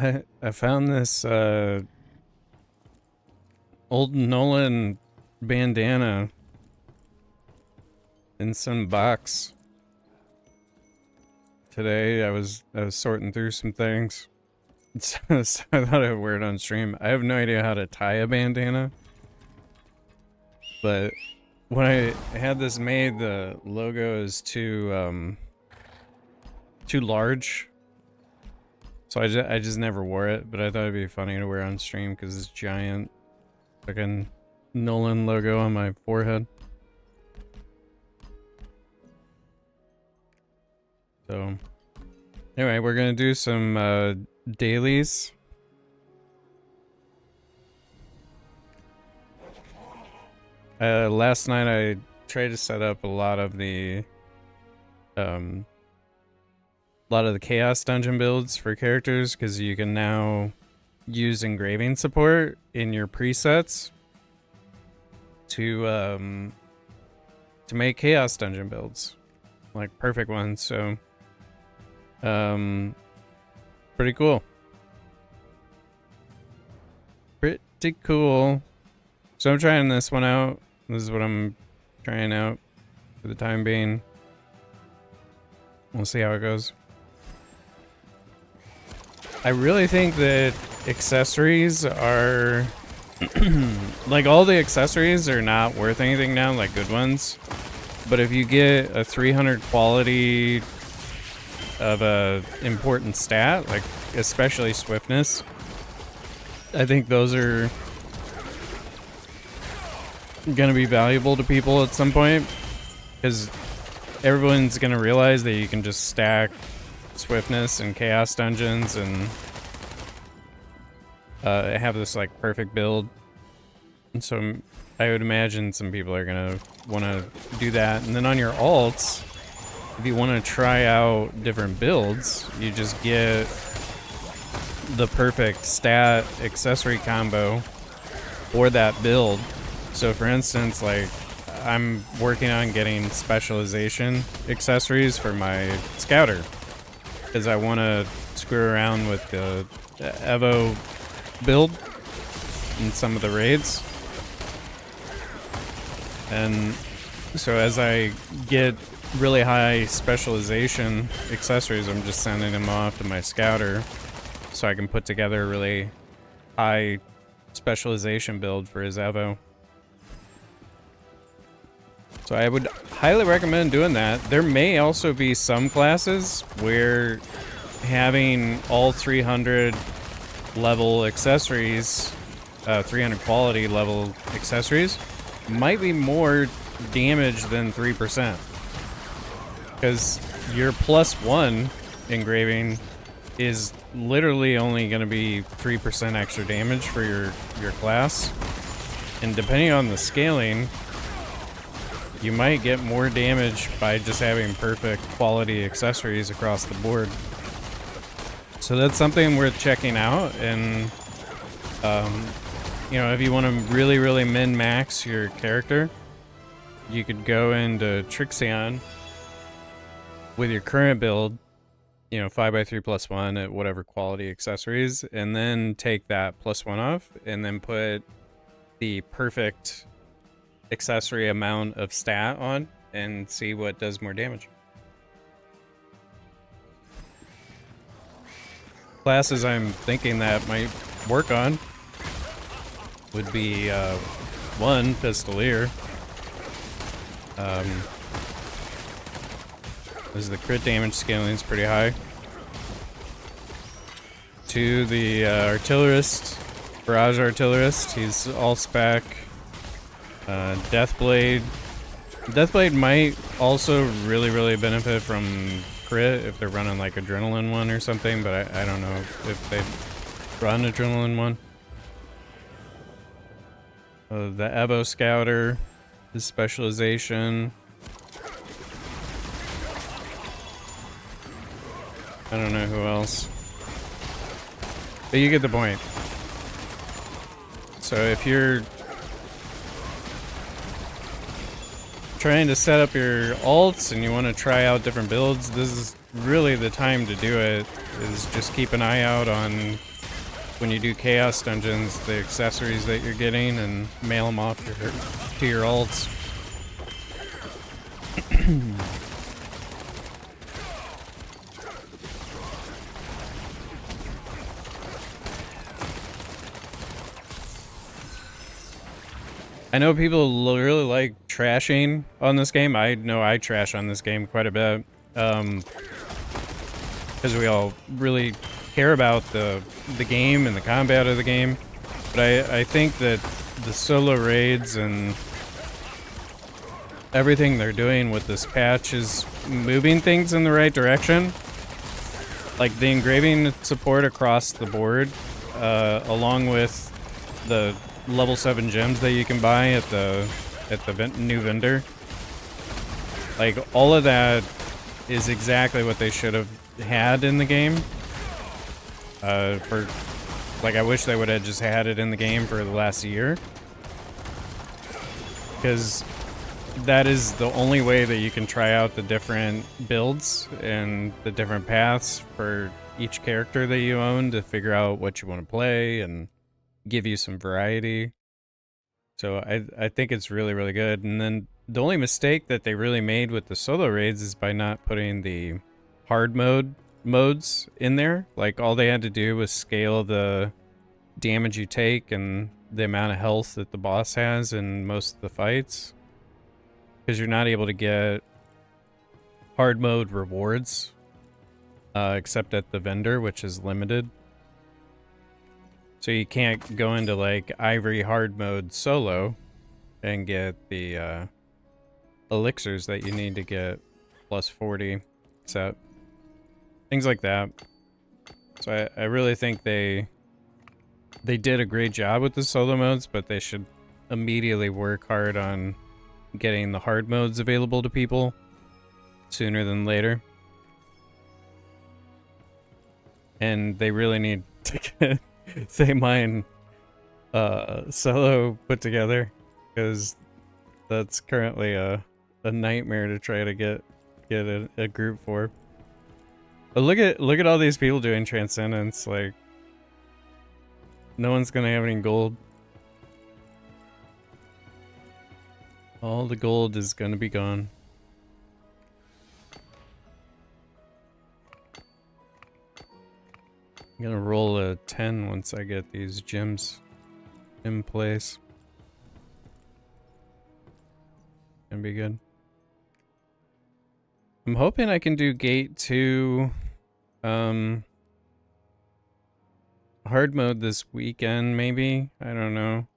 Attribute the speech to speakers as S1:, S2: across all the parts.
S1: I found this old Nullen bandana in some box today. I was sorting through some things, so I thought I'd wear it on stream. I have no idea how to tie a bandana, but when I had this made, the logo is too large. So I just never wore it, but I thought it'd be funny to wear on stream because this giant fucking Nullen logo on my forehead. So anyway, we're gonna do some dailies. Last night I tried to set up a lot of the chaos dungeon builds for characters, because you can now use engraving support in your presets to make chaos dungeon builds, like perfect ones. So pretty cool. Pretty cool. So I'm trying this one out. This is what I'm trying out for the time being. We'll see how it goes. I really think that accessories are like, all the accessories are not worth anything now, like good ones. But if you get a 300 quality of a important stat, like especially swiftness, I think those are gonna be valuable to people at some point, because everyone's gonna realize that you can just stack swiftness and chaos dungeons and have this like perfect build. And so I would imagine some people are gonna want to do that. And then on your alts, if you want to try out different builds, you just get the perfect stat accessory combo for that build. So for instance, like, I'm working on getting specialization accessories for my scouter, because I want to screw around with the Evo build in some of the raids. And so as I get really high specialization accessories, I'm just sending them off to my scouter so I can put together a really high specialization build for his Evo. So I would highly recommend doing that. There may also be some classes where having all 300 level accessories, 300 quality level accessories, might be more damage than 3%. Because your +1 engraving is literally only going to be 3% extra damage for your class. And depending on the scaling, you might get more damage by just having perfect quality accessories across the board. So that's something worth checking out. And you know, if you want to really min-max your character, you could go into Trixion with your current build, you know, 5x3 +1 at whatever quality accessories, and then take that +1 off, and then put the perfect accessory amount of stat on, and see what does more damage. Classes I'm thinking that might work on would be 1, Pistolier. This is the crit damage scaling is pretty high. 2, the Artillerist, Barrage Artillerist. He's all spec. Deathblade. Deathblade might also really benefit from crit if they're running like Adrenaline one or something, but I don't know if they run Adrenaline one. The Evo Scouter, his specialization. I don't know who else, but you get the point. So if you're trying to set up your alts and you want to try out different builds, this is really the time to do it. Is just keep an eye out on when you do chaos dungeons, the accessories that you're getting, and mail them off to your ults. I know people really like trashing on this game. I know I trash on this game quite a bit. Because we all really care about the game and the combat of the game. But I think that the solo raids and everything they're doing with this patch is moving things in the right direction. Like the engraving support across the board, along with the level 7 gems that you can buy at the new vendor. Like all of that is exactly what they should have had in the game. I wish they would have just had it in the game for the last year, because that is the only way that you can try out the different builds and the different paths for each character that you own to figure out what you want to play and give you some variety. So I think it's really, really good. And then the only mistake that they really made with the solo raids is by not putting the hard modes in there. Like all they had to do was scale the damage you take and the amount of health that the boss has in most of the fights, because you're not able to get hard mode rewards except at the vendor, which is limited. So you can't go into like Ivory hard mode solo and get the elixirs that you need to get plus 40 set. Things like that. So I really think they did a great job with the solo modes, but they should immediately work hard on getting the hard modes available to people sooner than later. And they really need to get Say Mine solo put together, because that's currently a nightmare to try to get a group for. But look at all these people doing Transcendence. Like, no one's gonna have any gold. All the gold is gonna be gone. I'm gonna roll a 10 once I get these gems in place. Gonna be good. I'm hoping I can do Gate 2 hard mode this weekend, maybe. I don't know.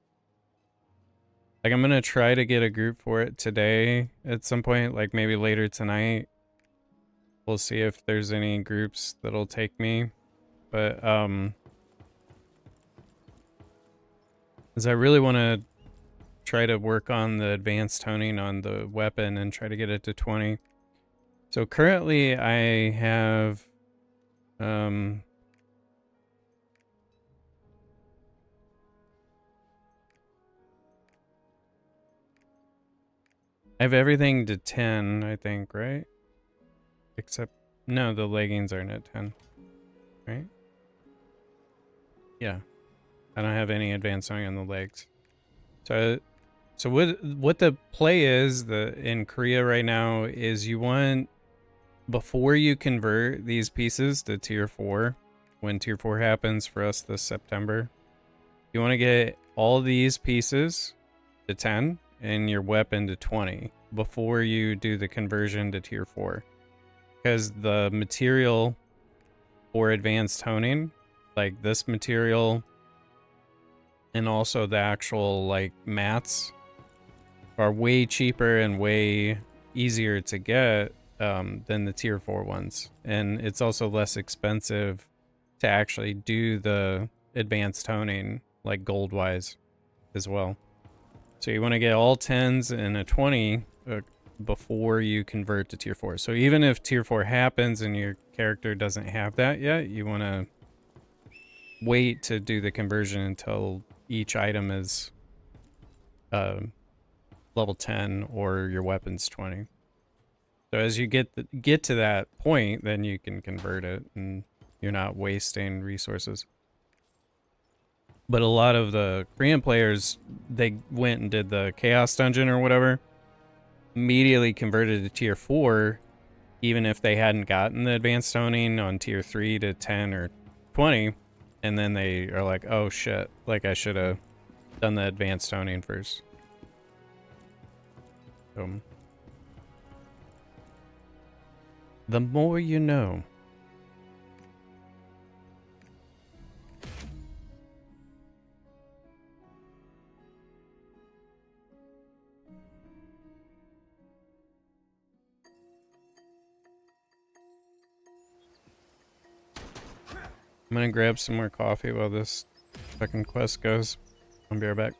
S1: Like, I'm gonna try to get a group for it today at some point, like maybe later tonight. We'll see if there's any groups that'll take me. But, because I really want to try to work on the advanced toning on the weapon and try to get it to 20. So currently I have, I have everything to 10, I think, right? Except, no, the leggings aren't at 10, right? Yeah. I don't have any advanced toning on the legs. So what the play is in Korea right now is you want, before you convert these pieces to tier 4, when tier 4 happens for us this September, you want to get all these pieces to 10 and your weapon to 20 before you do the conversion to tier 4. Because the material for advanced toning, like this material and also the actual like mats, are way cheaper and way easier to get than the tier 4 ones. And it's also less expensive to actually do the advanced toning, like gold wise as well. So you want to get all 10s and a 20 before you convert to tier 4. So even if tier 4 happens and your character doesn't have that yet, you want to wait to do the conversion until each item is level 10 or your weapon's 20. So as you get to that point, then you can convert it and you're not wasting resources. But a lot of the Korean players, they went and did the Chaos Dungeon or whatever, immediately converted to tier 4, even if they hadn't gotten the advanced toning on tier 3 to 10 or 20. And then they are like, oh shit, like I should have done the advanced toning first. The more you know. I'm gonna grab some more coffee while this fucking quest goes. I'll be right back.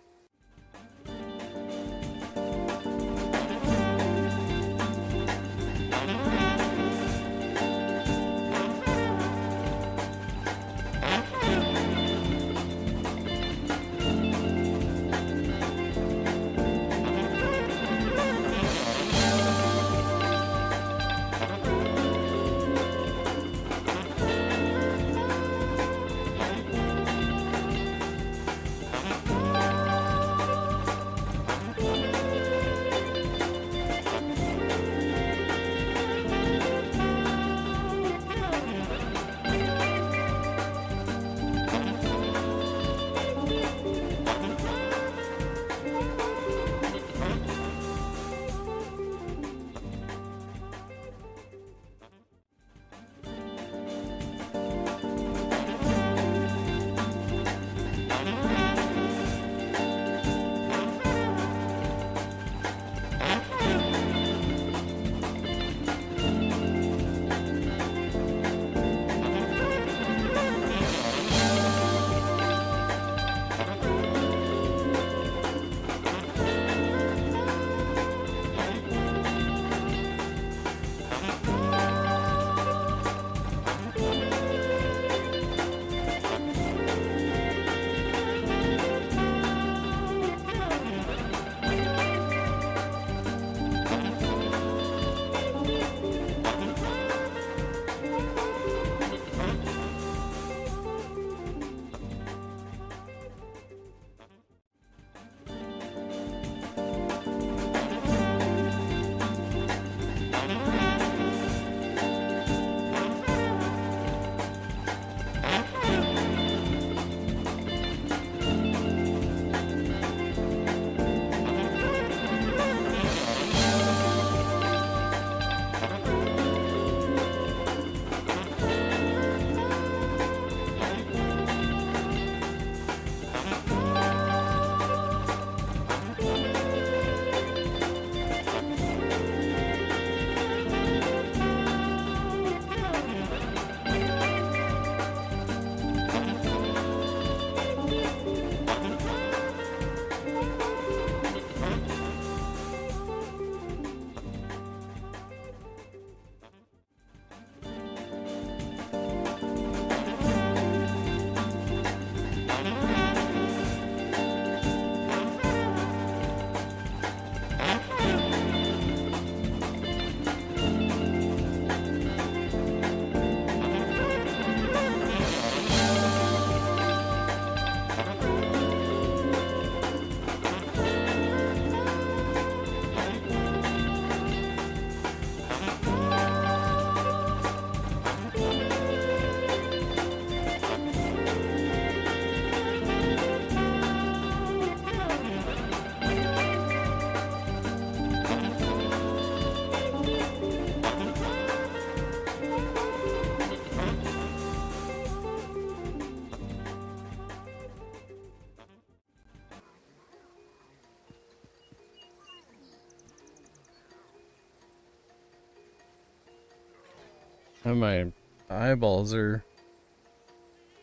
S1: And my eyeballs are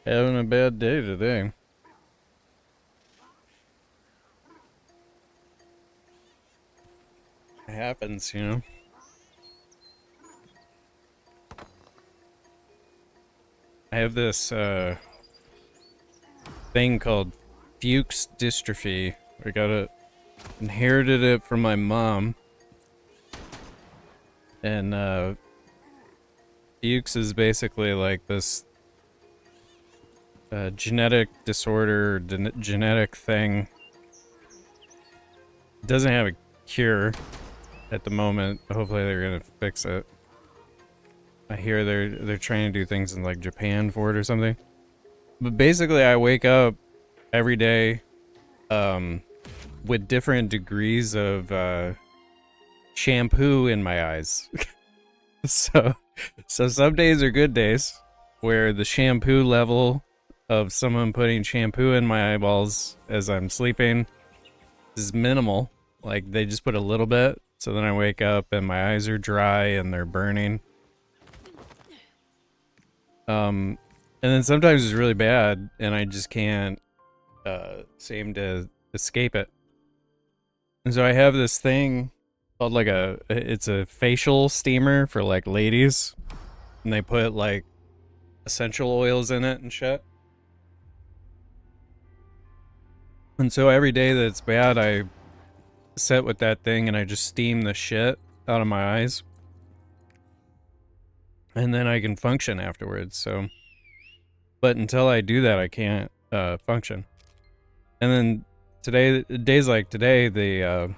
S1: having a bad day today. It happens, you know. I have this thing called Fuchs dystrophy. Inherited it from my mom. And Fuchs is basically like this genetic disorder, genetic thing. It doesn't have a cure at the moment. Hopefully they're gonna fix it. I hear they're trying to do things in like Japan for it or something. But basically I wake up every day with different degrees of shampoo in my eyes. so some days are good days where the shampoo level of someone putting shampoo in my eyeballs as I'm sleeping is minimal. Like they just put a little bit, so then I wake up and my eyes are dry and they're burning. And then sometimes it's really bad and I just can't seem to escape it. And so I have this thing called like it's a facial steamer for like ladies, and they put like essential oils in it and shit. And so every day that it's bad, I sit with that thing and I just steam the shit out of my eyes. And then I can function afterwards, so. But until I do that, I can't function. And then today, days like today, the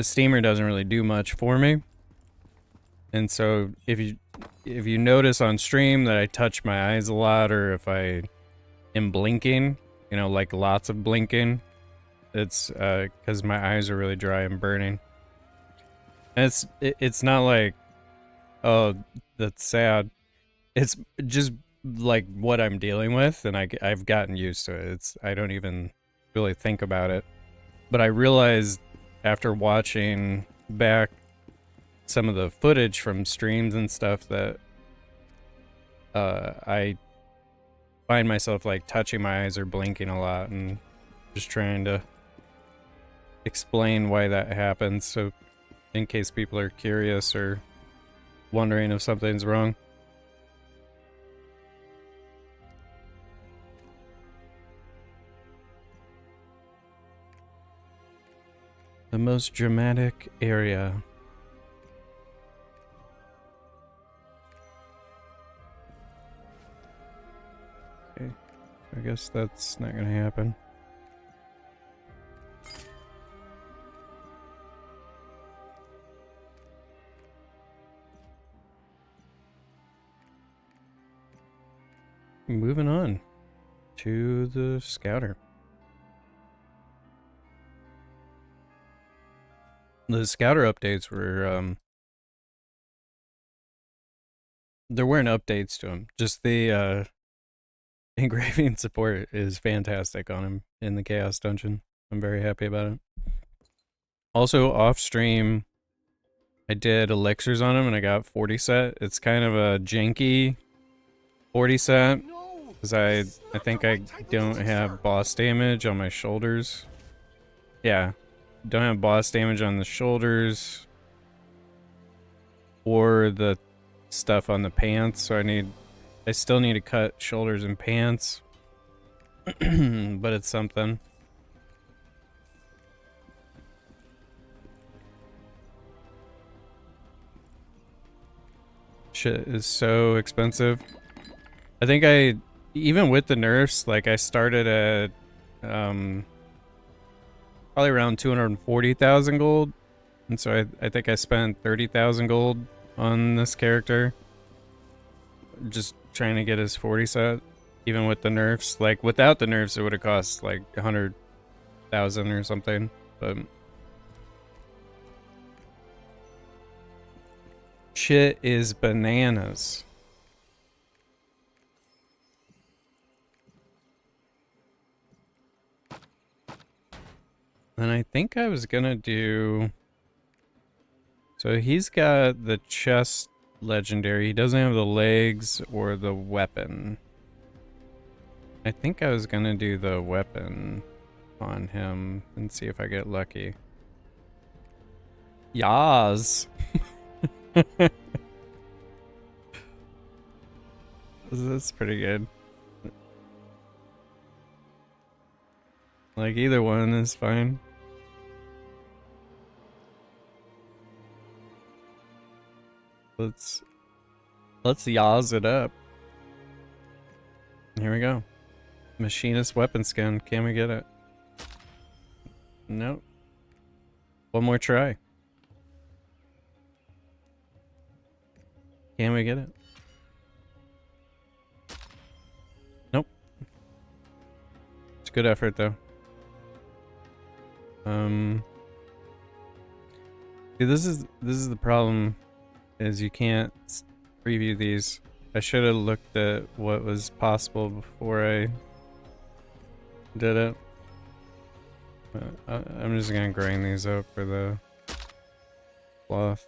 S1: steamer doesn't really do much for me. And so if you notice on stream that I touch my eyes a lot, or if I am blinking, you know, like lots of blinking, it's because my eyes are really dry and burning. And it's not like, oh, that's sad. It's just like what I'm dealing with, and I've gotten used to it. I don't even really think about it. But I realized after watching back some of the footage from streams and stuff that I find myself like touching my eyes or blinking a lot and just trying to explain why that happens, so in case people are curious or wondering if something's wrong. The most dramatic area. Okay, I guess that's not gonna happen. Moving on to the scouter. The scouter updates were, there weren't updates to them. Just the engraving support is fantastic on him in the Chaos Dungeon. I'm very happy about it. Also, off stream, I did elixirs on him and I got 40 set. It's kind of a janky 40 set because I think I don't have boss damage on my shoulders. Yeah, don't have boss damage on the shoulders or the stuff on the pants, so I still need to cut shoulders and pants. But it's something. Shit is so expensive. I think even with the nerfs, like I started at probably around 240,000 gold. And so I think I spent 30,000 gold on this character. Just trying to get his 40 set, even with the nerfs. Like without the nerfs, it would have cost like 100,000 or something. But shit is bananas. And I think I was gonna do... So he's got the chest legendary. He doesn't have the legs or the weapon. I think I was gonna do the weapon on him and see if I get lucky. Yas! That's pretty good. Like either one is fine. Let's yas it up. Here we go. Machinist weapon skin. Can we get it? Nope. One more try. Can we get it? Nope. It's a good effort though. See, this is the problem, is you can't preview these. I should have looked at what was possible before I did it. I'm just gonna grind these up for the cloth.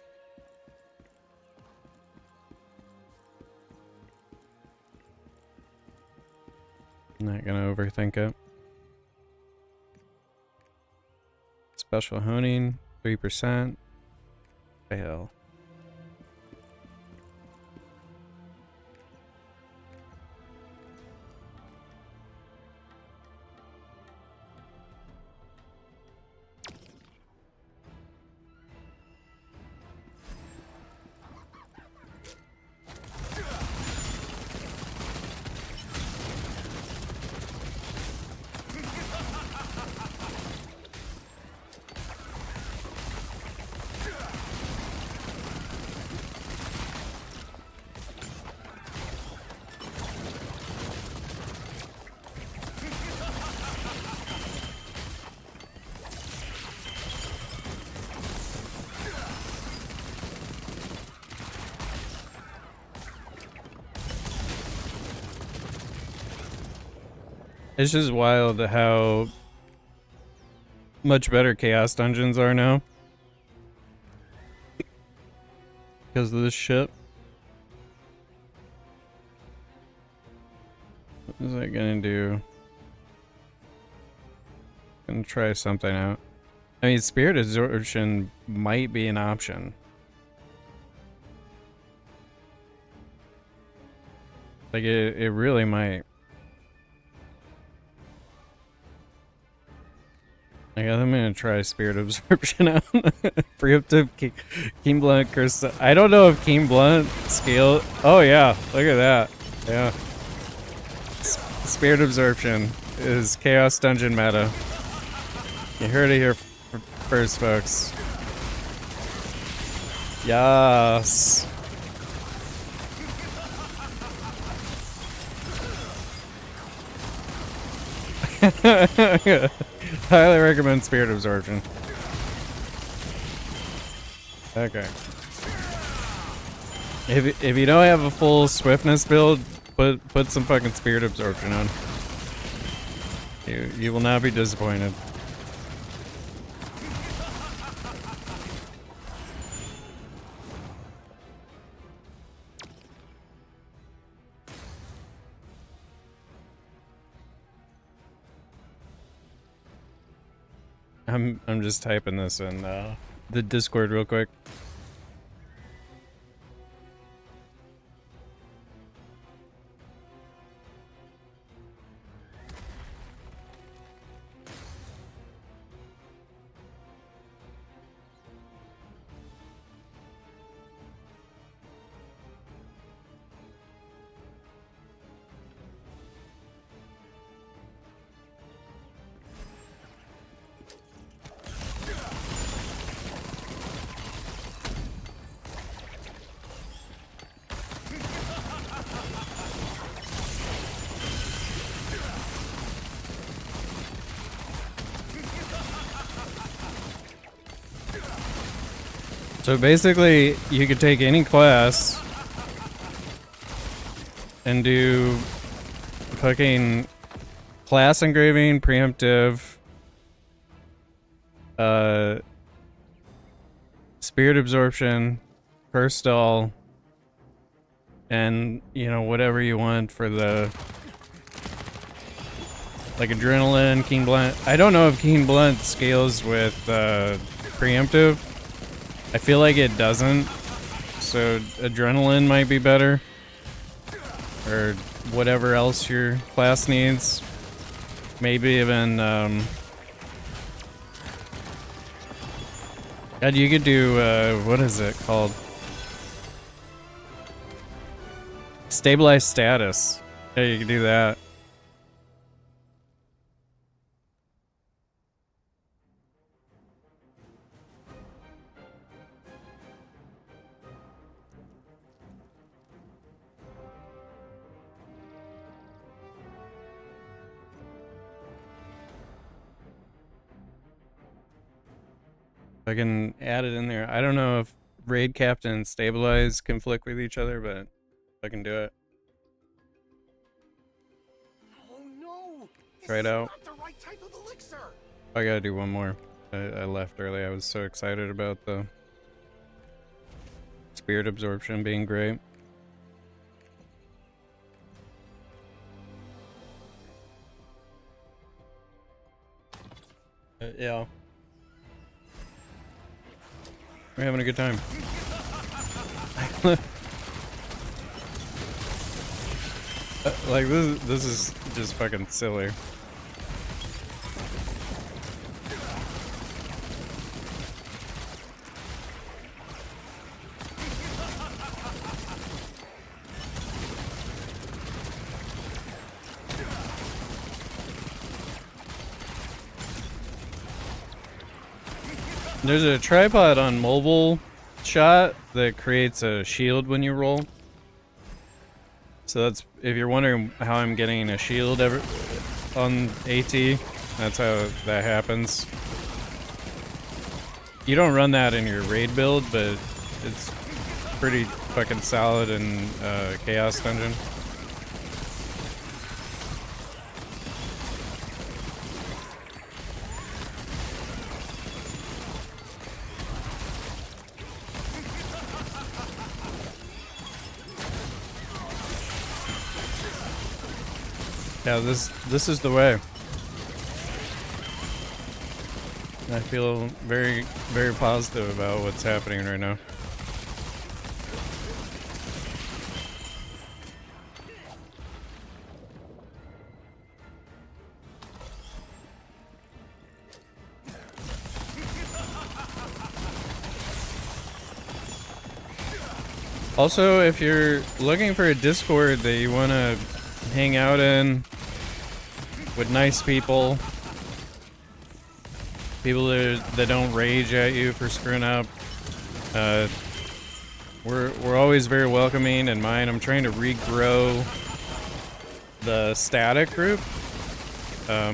S1: I'm not gonna overthink it. Special honing, 3%. Fail. It's just wild how much better Chaos Dungeons are now. Because of this shit. What is that gonna do? Gonna try something out. I mean, Spirit Absorption might be an option. Like, it really might. I guess I'm gonna try Spirit Absorption out. Preemptive Keen Blunt Curse. I don't know if Keen Blunt scale. Oh yeah, look at that. Yeah. Spirit Absorption is Chaos Dungeon meta. You heard it here first, folks. Yes. Highly recommend Spirit Absorption. Okay. If you don't have a full swiftness build, put some fucking Spirit Absorption on. You will not be disappointed. I'm just typing this in the Discord real quick. So basically, you could take any class and do fucking class engraving, preemptive, Spirit Absorption, curse stall, and you know, whatever you want for the like adrenaline, Keen Blunt. I don't know if Keen Blunt scales with preemptive. I feel like it doesn't, so adrenaline might be better, or whatever else your class needs. Maybe even God, you could do what is it called? Stabilized status. Yeah, you could do that. I can add it in there. I don't know if raid captain and stabilize conflict with each other, but I can do it.
S2: Oh no!
S1: Try it out.
S2: Not the right type of elixir.
S1: I gotta do one more. I left early. I was so excited about the spirit absorption being great. Yeah. We're having a good time. Like this is just fucking silly. There's a tripod on mobile shot that creates a shield when you roll. So that's, if you're wondering how I'm getting a shield on AT, that's how that happens. You don't run that in your raid build, but it's pretty fucking solid in Chaos Dungeon. Yeah, this is the way. I feel very, very positive about what's happening right now. Also, if you're looking for a Discord that you want to hang out in with nice people, people that don't rage at you for screwing up, we're always very welcoming in mine. I'm trying to regrow the static group. I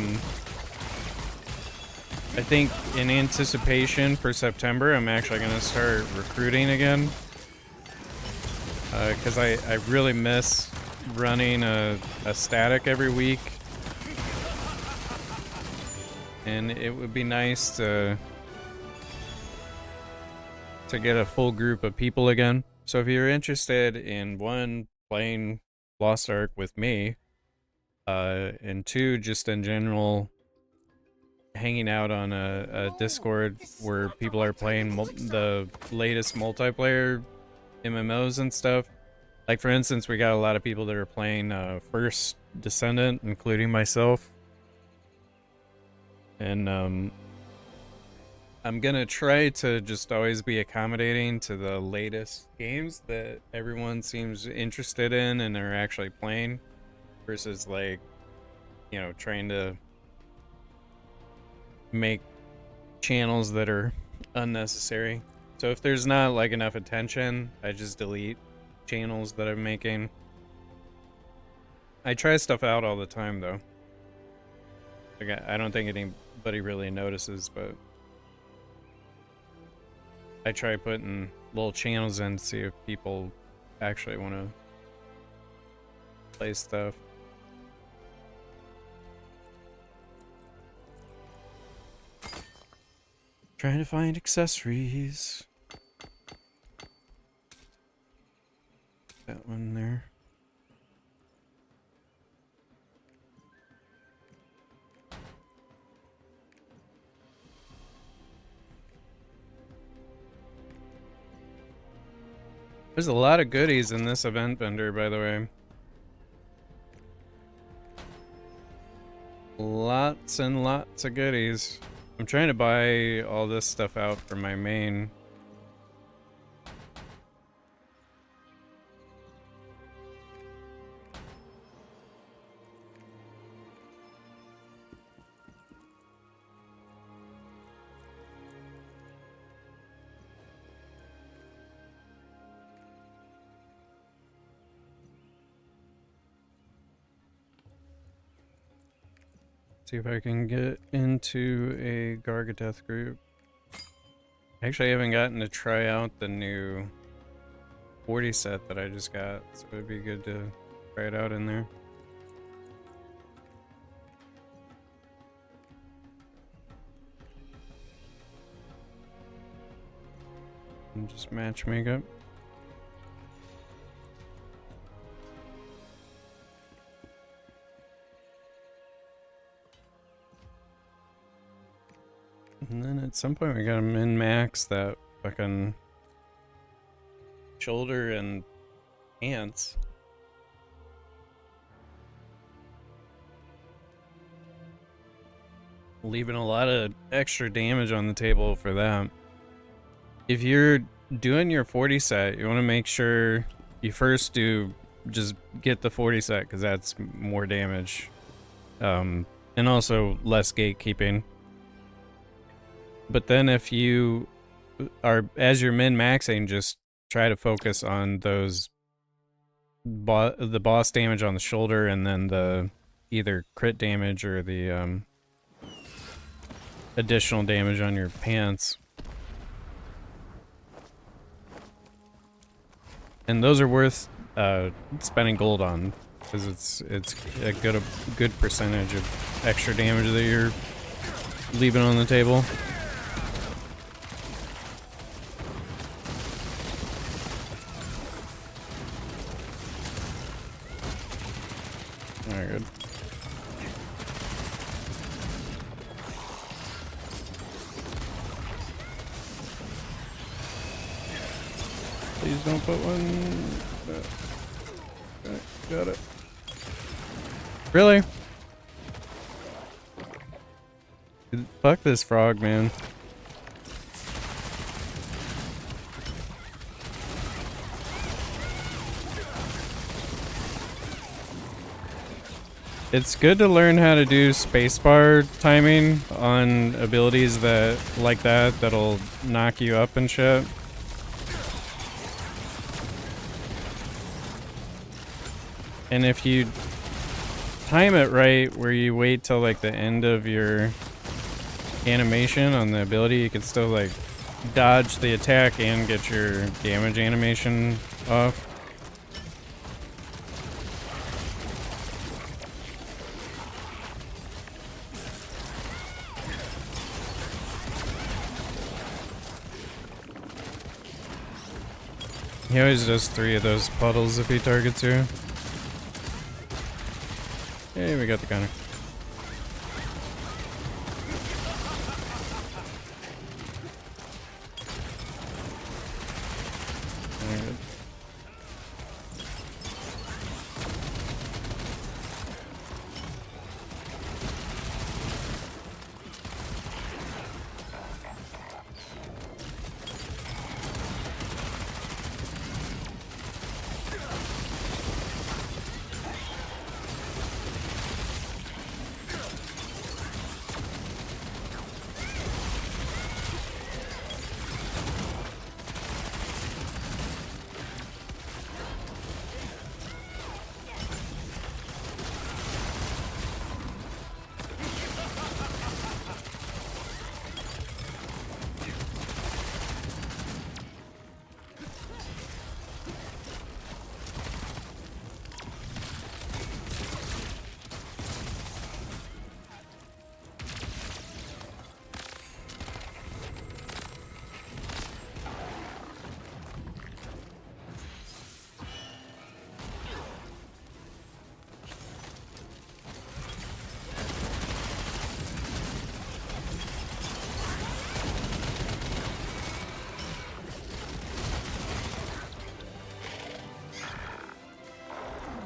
S1: think in anticipation for September, I'm actually going to start recruiting again. Because I really miss running a static every week. And it would be nice to get a full group of people again. So if you're interested in, one, playing Lost Ark with me, and two, just in general, hanging out on a Discord where people are playing the latest multiplayer MMOs and stuff. Like, for instance, we got a lot of people that are playing First Descendant, including myself. And I'm gonna try to just always be accommodating to the latest games that everyone seems interested in and are actually playing, versus, like, you know, trying to make channels that are unnecessary. So if there's not, like, enough attention, I just delete channels that I'm making. I try stuff out all the time, though. Like, I don't think anybody really notices, but I try putting little channels in to see if people actually want to play stuff. Trying to find accessories. That one there. There's a lot of goodies in this event vendor, by the way. Lots and lots of goodies. I'm trying to buy all this stuff out for my main. See if I can get into a Gargadeth group. Actually, I haven't gotten to try out the new 40 set that I just got, so it'd be good to try it out in there. And just match makeup. And then at some point we gotta min-max that fucking shoulder and pants. Leaving a lot of extra damage on the table for that. If you're doing your 40 set, you want to make sure you first do just get the 40 set because that's more damage. And also less gatekeeping. But then if you are, as you're min-maxing, just try to focus on those the boss damage on the shoulder and then the either crit damage or the additional damage on your pants. And those are worth spending gold on because it's a good percentage of extra damage that you're leaving on the table. Alright, good. Please don't put one. Okay, got it. Really? Fuck this frog, man. It's good to learn how to do spacebar timing on abilities that like that'll knock you up and shit. And if you time it right, where you wait till like the end of your animation on the ability, you can still like dodge the attack and get your damage animation off. He always does 3 of those puddles if he targets you. Hey, we got the counter. Alright.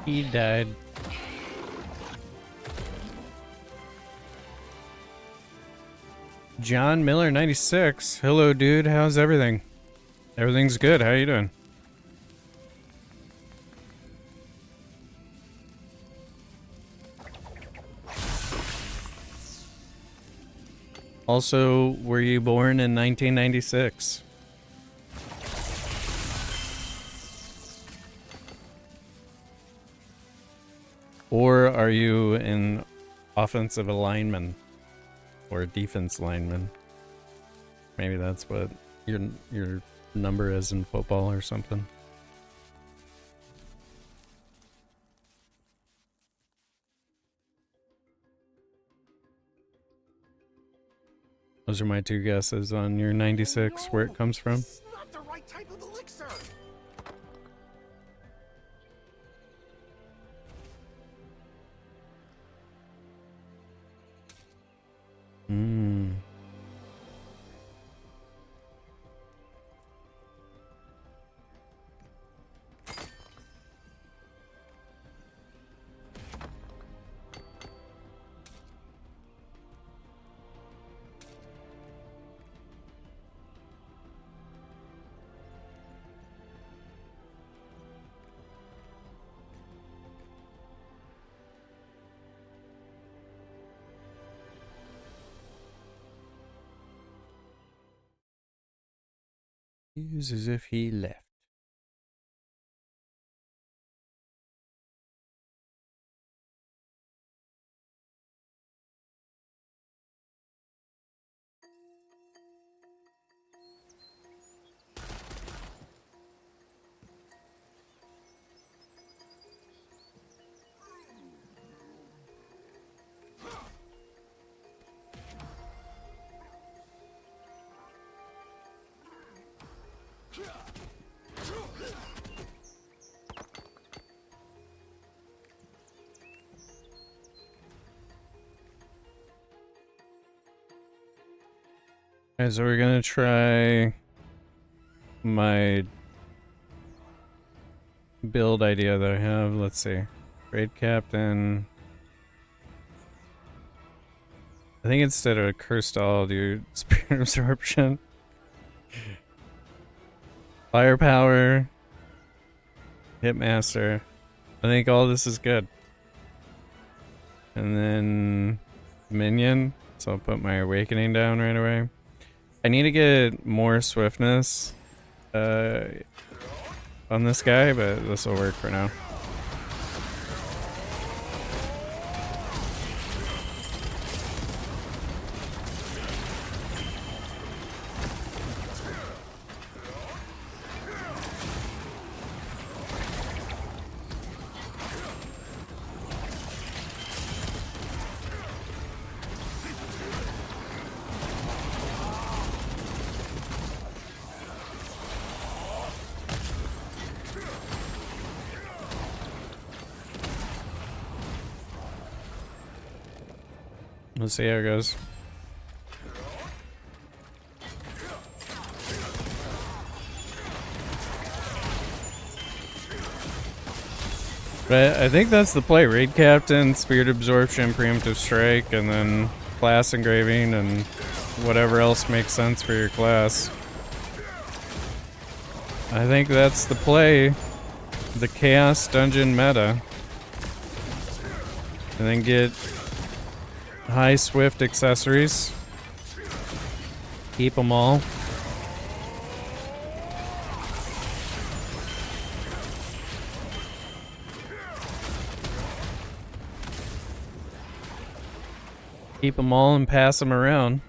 S1: He died. John Miller 96. Hello, dude. How's everything? Everything's good. How you doing? Also, were you born in 1996? Or are you an offensive lineman? Or a defense lineman? Maybe that's what your number as in football or something. Those are my two guesses on your 96, where it comes from.
S2: It's not the right type of elixir.
S1: Hmm. He's as if he left. Alright, so we're gonna try my build idea that I have. Let's see. Raid Captain. I think instead of Cursed I'll do Spirit Absorption. Firepower. Hitmaster. I think all this is good. And then Minion. So I'll put my Awakening down right away. I need to get more swiftness on this guy, but this will work for now. Let's see how it goes. But I think that's the play. Raid Captain, Spirit Absorption, Preemptive Strike, and then Class Engraving, and whatever else makes sense for your class. I think that's the play. The Chaos Dungeon meta. And then get high Swift accessories. Keep them all. Keep them all and pass them around.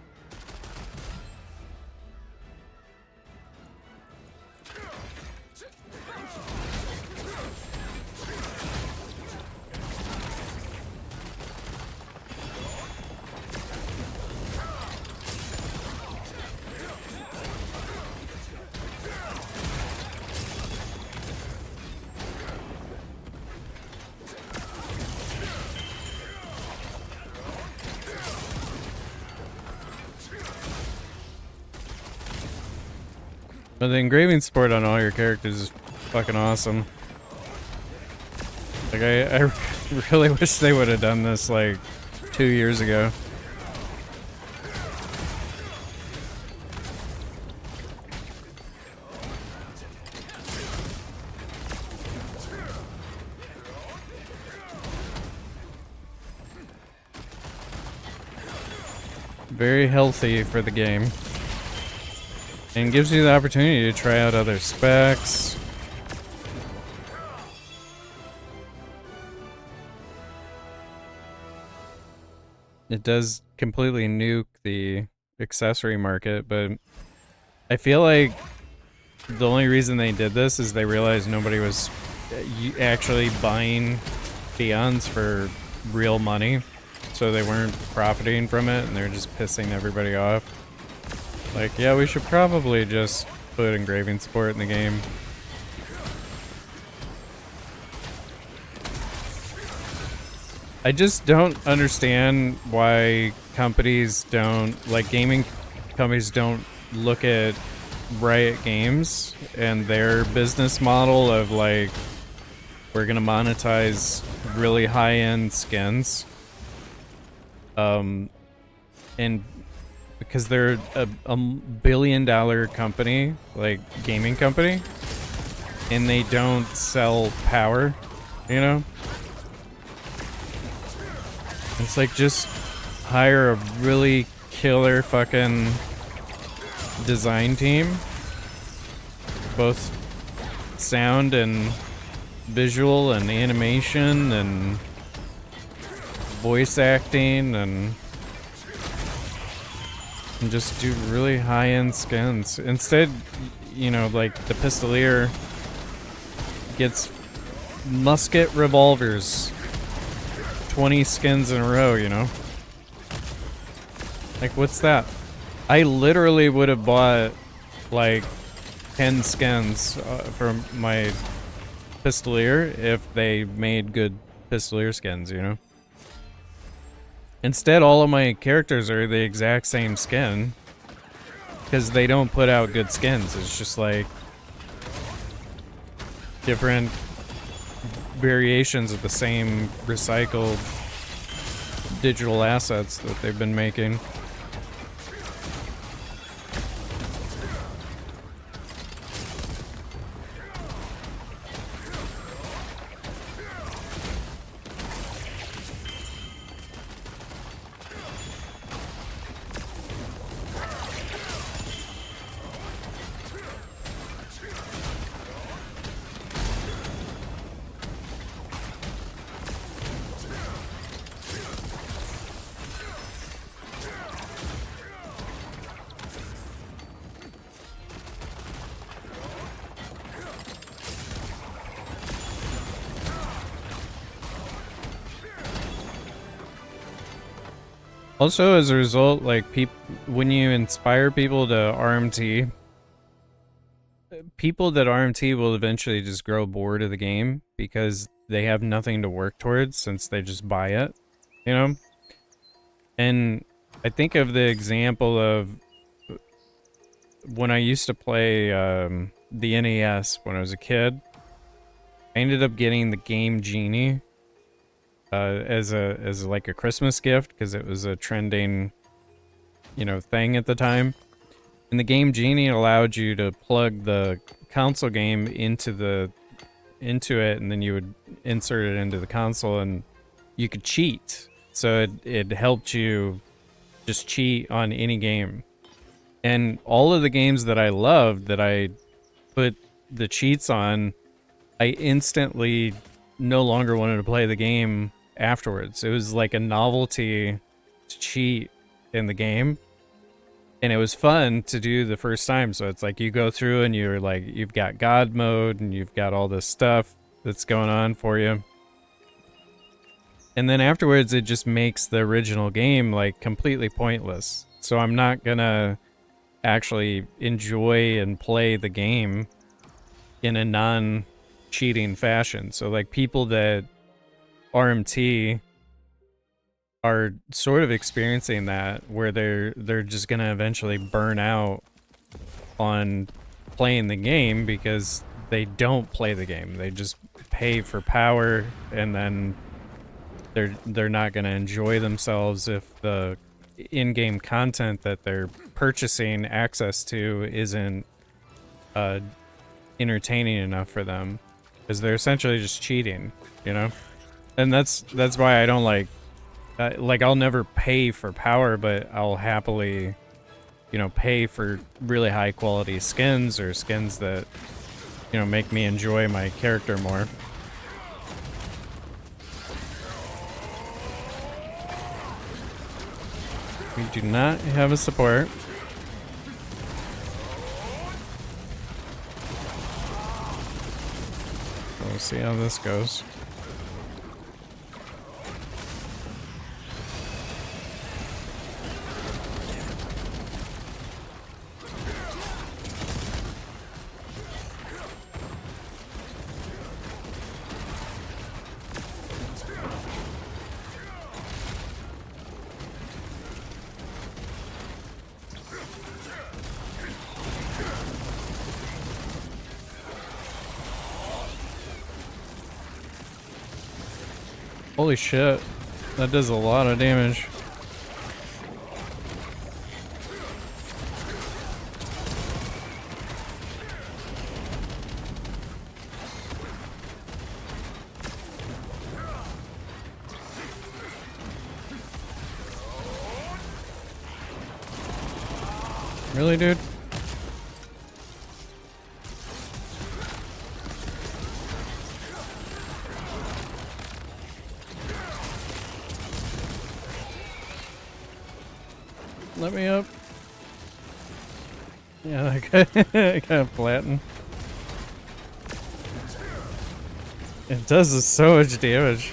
S1: But the engraving support on all your characters is fucking awesome. Like, I really wish they would have done this, like, 2 years ago. Very healthy for the game. And gives you the opportunity to try out other specs. It does completely nuke the accessory market, but I feel like the only reason they did this is they realized nobody was actually buying peons for real money, so they weren't profiting from it, and they're just pissing everybody off. Like, yeah, we should probably just put engraving support in the game. I just don't understand why companies don't, like, gaming companies don't look at Riot Games and their business model of, like, we're gonna monetize really high-end skins. And because they're a billion-dollar company, like, gaming company, and they don't sell power, you know? It's like, just hire a really killer fucking design team. Both sound and visual and animation and voice acting and just do really high-end skins. Instead, you know, like, the Pistolier gets musket revolvers. 20 skins in a row, you know? Like, what's that? I literally would have bought, like, 10 skins from my Pistolier if they made good Pistolier skins, you know? Instead, all of my characters are the exact same skin. Because they don't put out good skins. It's just, like, different variations of the same recycled digital assets that they've been making. Also, as a result, like, when you inspire people to RMT, people that RMT will eventually just grow bored of the game because they have nothing to work towards since they just buy it, you know? And I think of the example of when I used to play the NES when I was a kid. I ended up getting the Game Genie as like a Christmas gift because it was a trending, you know, thing at the time. And the Game Genie allowed you to plug the console game into it, and then you would insert it into the console, and you could cheat. So it helped you just cheat on any game. And all of the games that I loved that I put the cheats on, I instantly no longer wanted to play the game afterwards. It was like a novelty to cheat in the game, and it was fun to do the first time. So it's like you go through and you're like, you've got God mode and you've got all this stuff that's going on for you, and then afterwards it just makes the original game like completely pointless. So I'm not gonna actually enjoy and play the game in a non-cheating fashion. So like people that RMT are sort of experiencing that, where they're just gonna eventually burn out on playing the game because they don't play the game. They just pay for power, and then they're not gonna enjoy themselves if the in-game content that they're purchasing access to isn't entertaining enough for them, because they're essentially just cheating, you know? And that's why I don't like I'll never pay for power, but I'll happily, you know, pay for really high quality skins, or skins that, you know, make me enjoy my character more. We do not have a support. We'll see how this goes. Holy shit, that does a lot of damage. Really, dude? Let me up. Yeah, I kind of flattened. It does so much damage.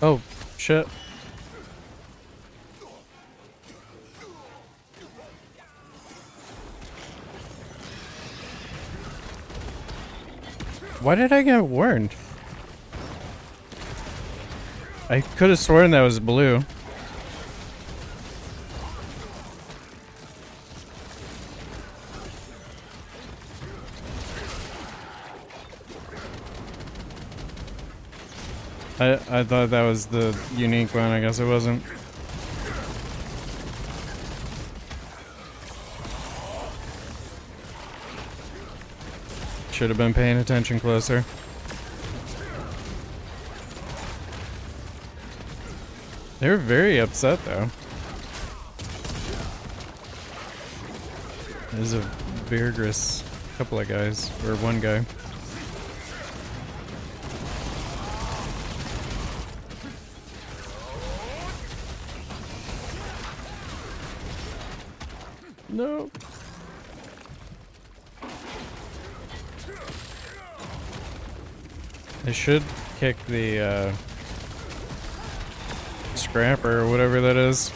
S1: Oh, shit. Why did I get warned? I could have sworn that was blue. I thought that was the unique one. I guess it wasn't. Should have been paying attention closer. They're very upset though. There's a vigorous couple of guys, or one guy. No. I should kick the scrapper or whatever that is.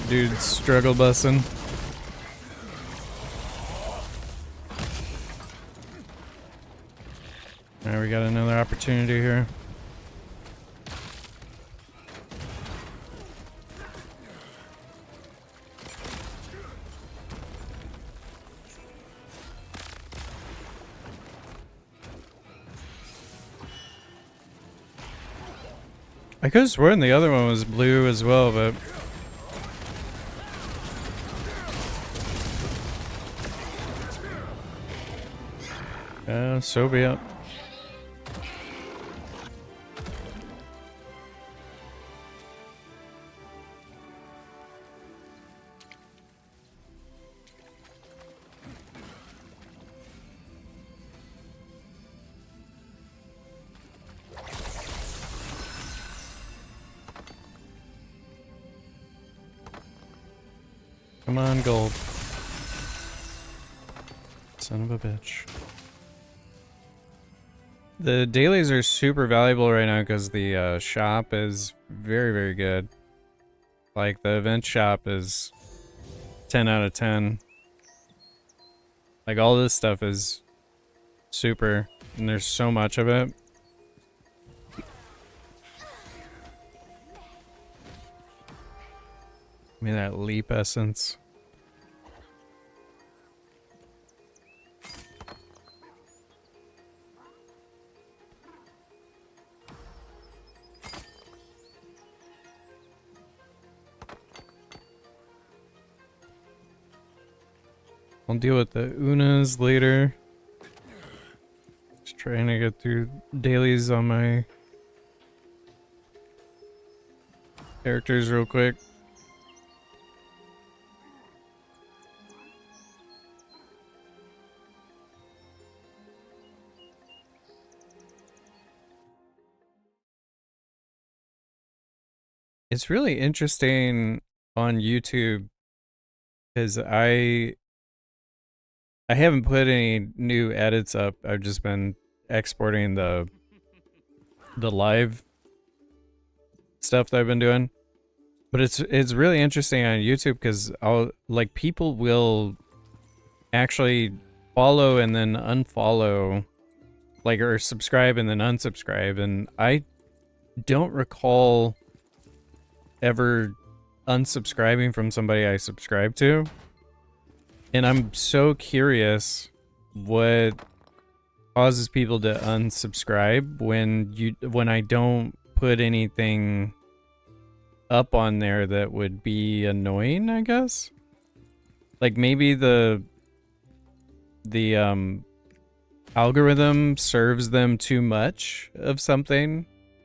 S1: Dude, struggle bussin'. Alright, we got another opportunity here. I could have sworn the other one was blue as well, but... so be it. Come on, gold. Son of a bitch. The dailies are super valuable right now because the shop is very, very good. Like, the event shop is 10 out of 10. Like, all this stuff is super, and there's so much of it. I mean, that leap essence. I'll deal with the Unas later. Just trying to get through dailies on my characters real quick. It's really interesting on YouTube because I haven't put any new edits up. I've just been exporting the live stuff that I've been doing. But it's really interesting on YouTube because I'll like people will actually follow and then unfollow, like, or subscribe and then unsubscribe, and I don't recall ever unsubscribing from somebody I subscribe to. And I'm so curious what causes people to unsubscribe when I don't put anything up on there that would be annoying, I guess. Like, maybe the algorithm serves them too much of something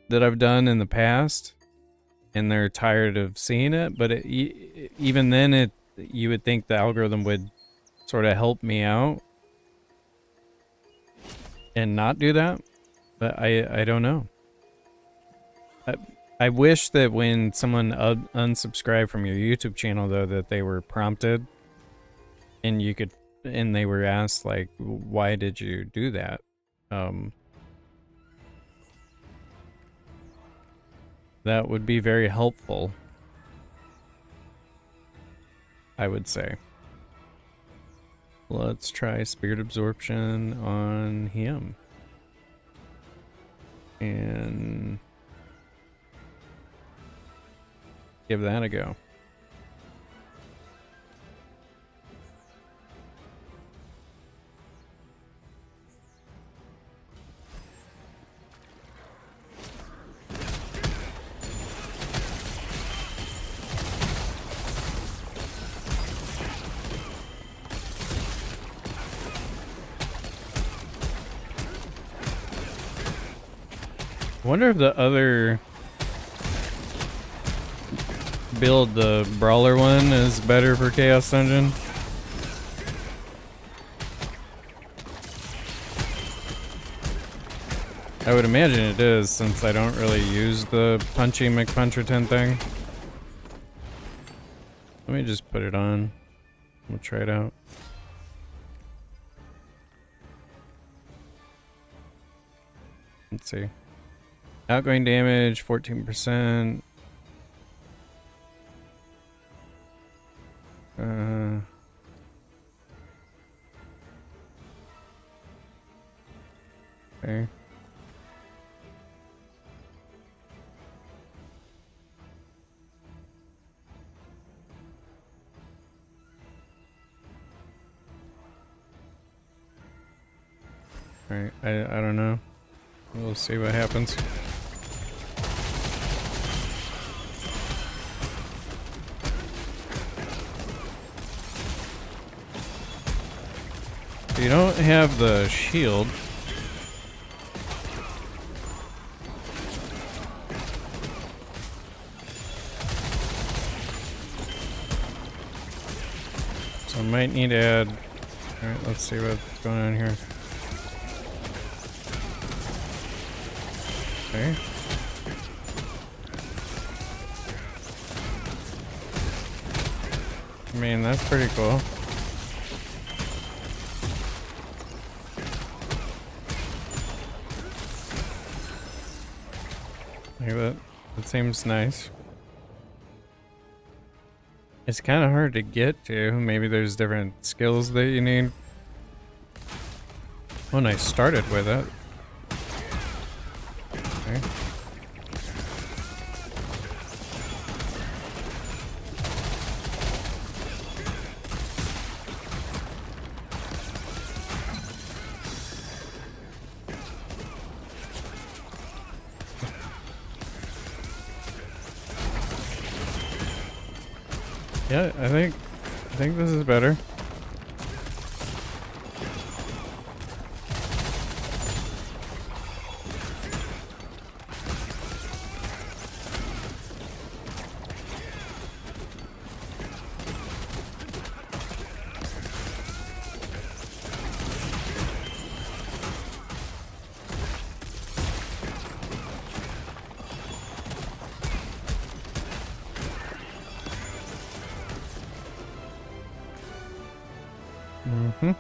S1: that I've done in the past, and they're tired of seeing it. But even then, you would think the algorithm would sort of help me out and not do that, but I don't know. I wish that when someone unsubscribed from your YouTube channel, though, that they were prompted and they were asked, like, why did you do that? That would be very helpful, I would say. Let's try Spirit Absorption on him. And give that a go. I wonder if the other build, the Brawler one, is better for Chaos Dungeon. I would imagine it is, since I don't really use the Punchy McPuncherton thing. Let me just put it on. We'll try it out. Let's see. Outgoing damage, 14%. Okay. Alright, I don't know. We'll see what happens. You don't have the shield. So I might need to add... Alright, let's see what's going on here. Okay. I mean, that's pretty cool. Like that seems nice. It's kind of hard to get to. Maybe there's different skills that you need. When I started with it. Okay. Yeah, I think this is better. Mm-hmm.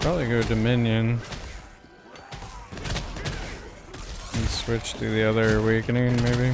S1: Probably go Dominion. And switch to the other Awakening, maybe.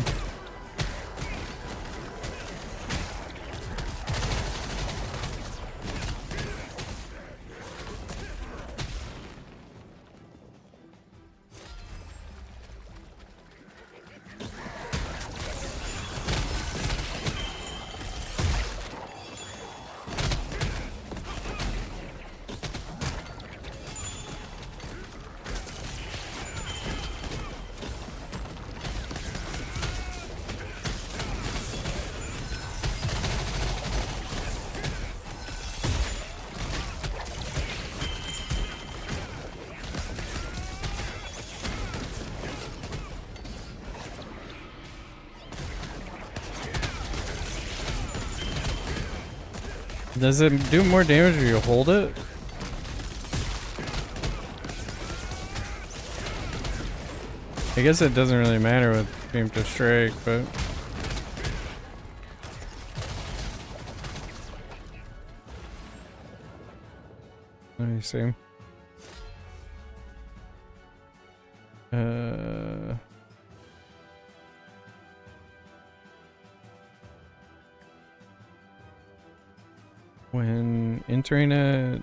S1: Does it do more damage if you hold it? I guess it doesn't really matter with Beam to Strike, but... Let me see. When entering a...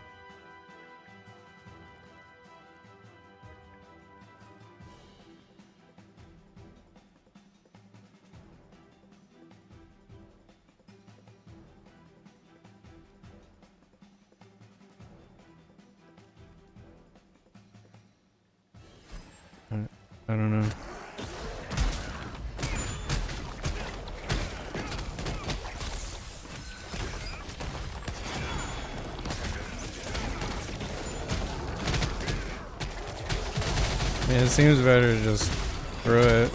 S1: I don't know. Yeah, it seems better to just throw it.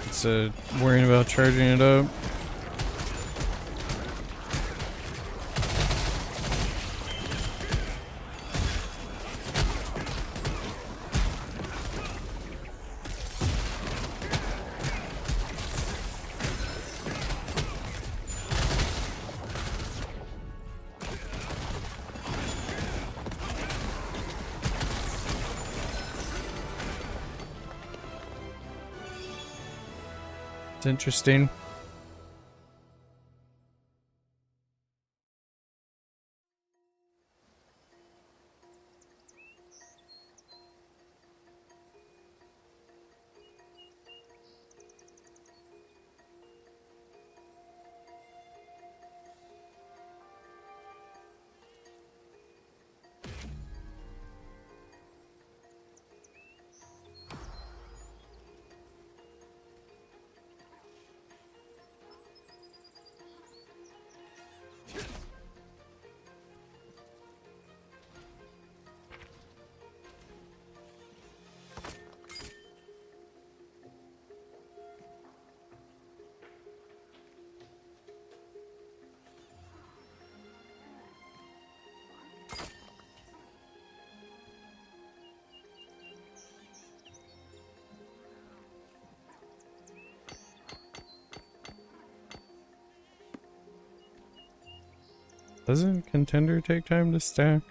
S1: Instead of worrying about charging it up. It's interesting. Doesn't contender take time to stack?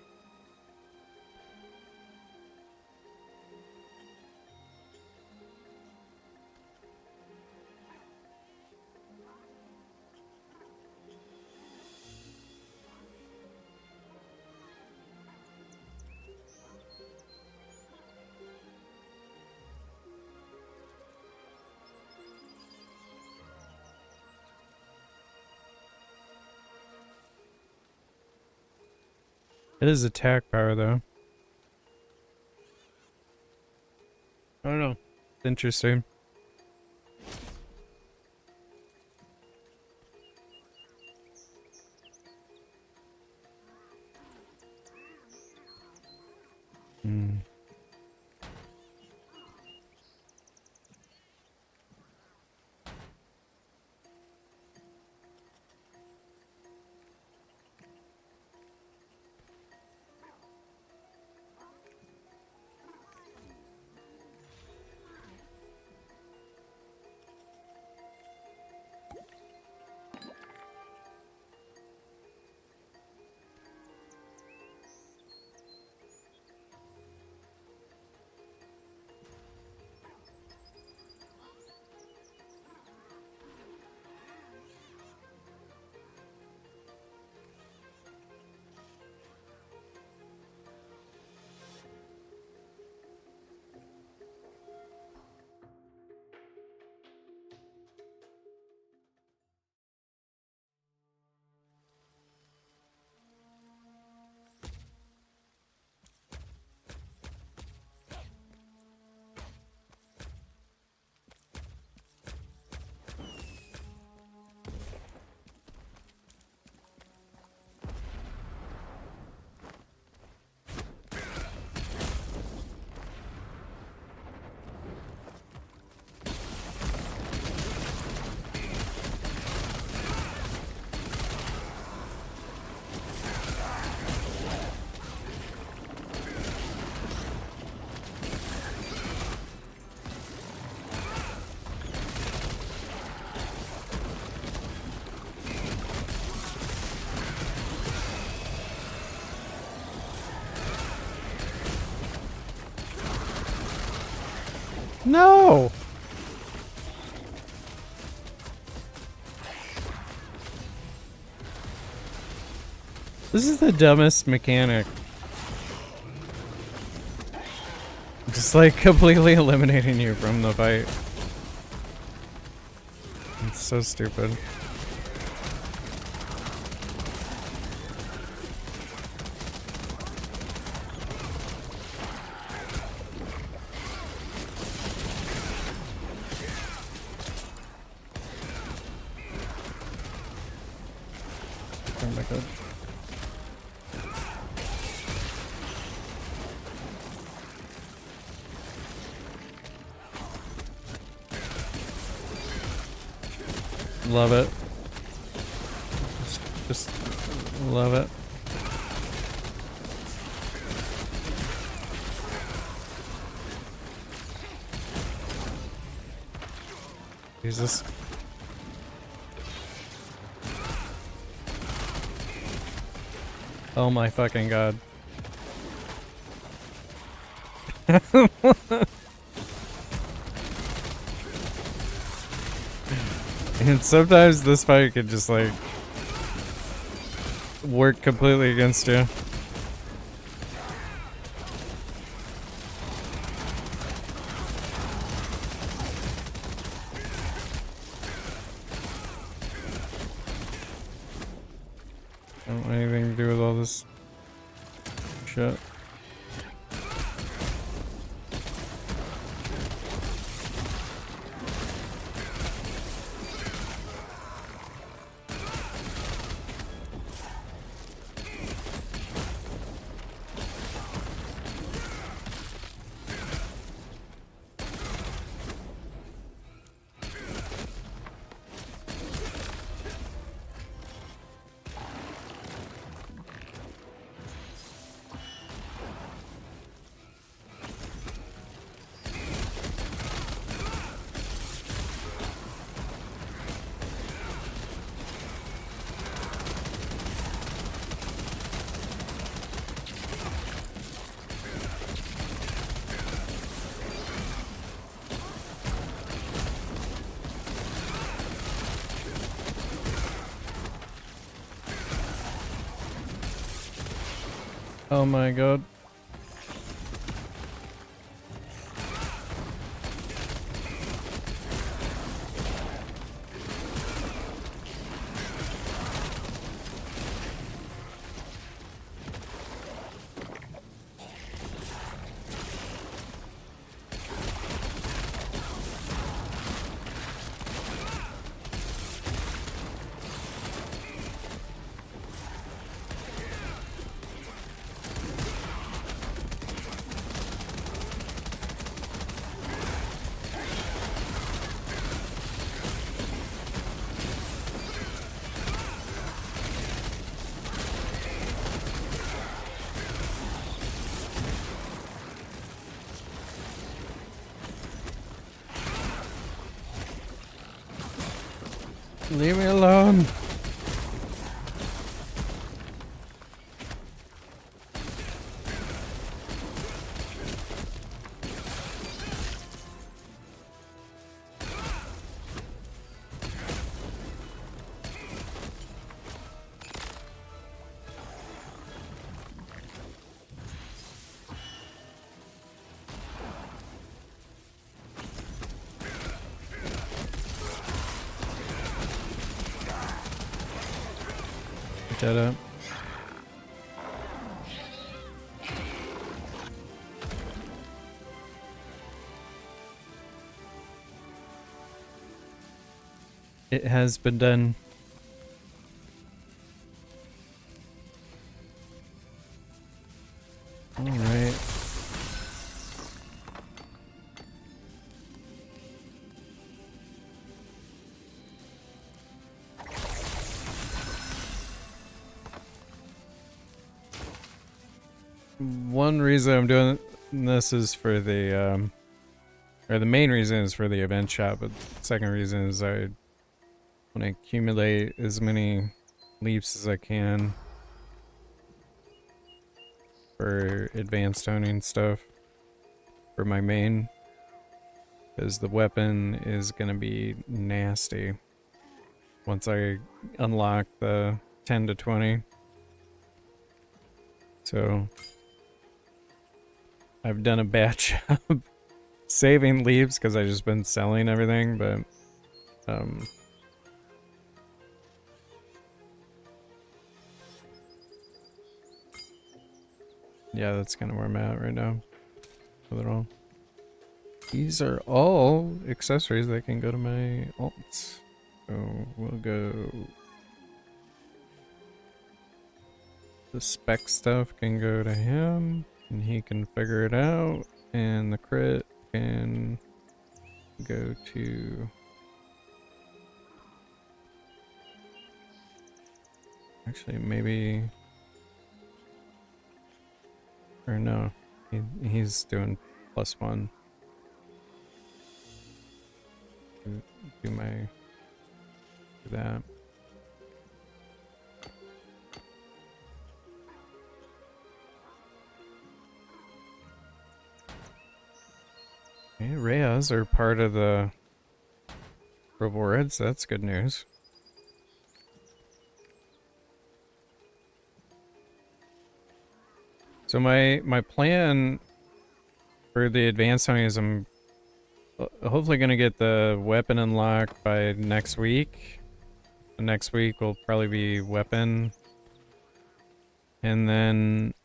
S1: It is attack power though. I don't know. It's interesting. Hmm. No! This is the dumbest mechanic. Just like completely eliminating you from the fight. It's so stupid. Turn back up. Love it. Just love it. Jesus. Oh my fucking god. And sometimes this fight could just like work completely against you. I don't want anything to do with all this shit. Oh my god. Leave me alone. Get up. It has been done. All right. One reason I'm doing this is for the or the main reason is for the event shop, but the second reason is I want to accumulate as many leaps as I can for advanced honing stuff for my main, because the weapon is gonna be nasty once I unlock the 10 to 20. So I've done a bad job saving leaves because I've just been selling everything, but yeah, that's kind of where I'm at right now with it all. These are all accessories that can go to my alts. So we'll go... The spec stuff can go to him, and he can figure it out, and the crit can go to... Actually, maybe... Or no, he's doing +1. Do that. Okay, Reyes are part of the rewards. That's good news. So my plan for the advanced honing is I'm hopefully gonna get the weapon unlocked by next week. Next week will probably be weapon, and then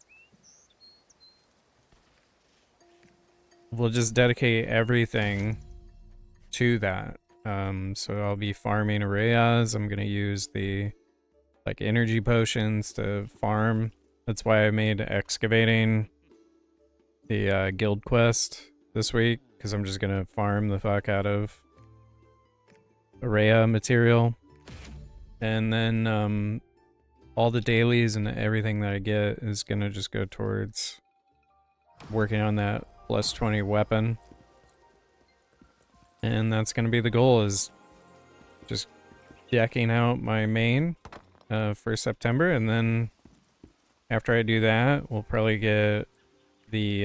S1: we'll just dedicate everything to that. So I'll be farming arrays. I'm gonna use the like energy potions to farm. That's why I made excavating the guild quest this week, because I'm just gonna farm the fuck out of array material, and then all the dailies and everything that I get is gonna just go towards working on that +20 weapon. And that's gonna be the goal, is just decking out my main for September, and then after I do that, we'll probably get the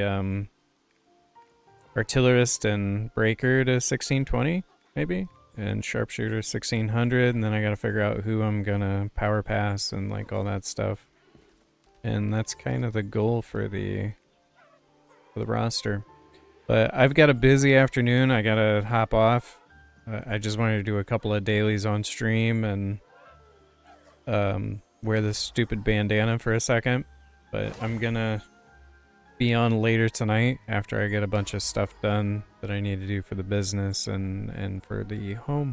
S1: artillerist and breaker to 1620, maybe, and sharpshooter 1600, and then I gotta figure out who I'm gonna power pass and like all that stuff. and that's kind of the goal for the roster. But I've got a busy afternoon. I gotta hop off. I just wanted to do a couple of dailies on stream and wear this stupid bandana for a second. But I'm gonna be on later tonight after I get a bunch of stuff done that I need to do for the business and for the home.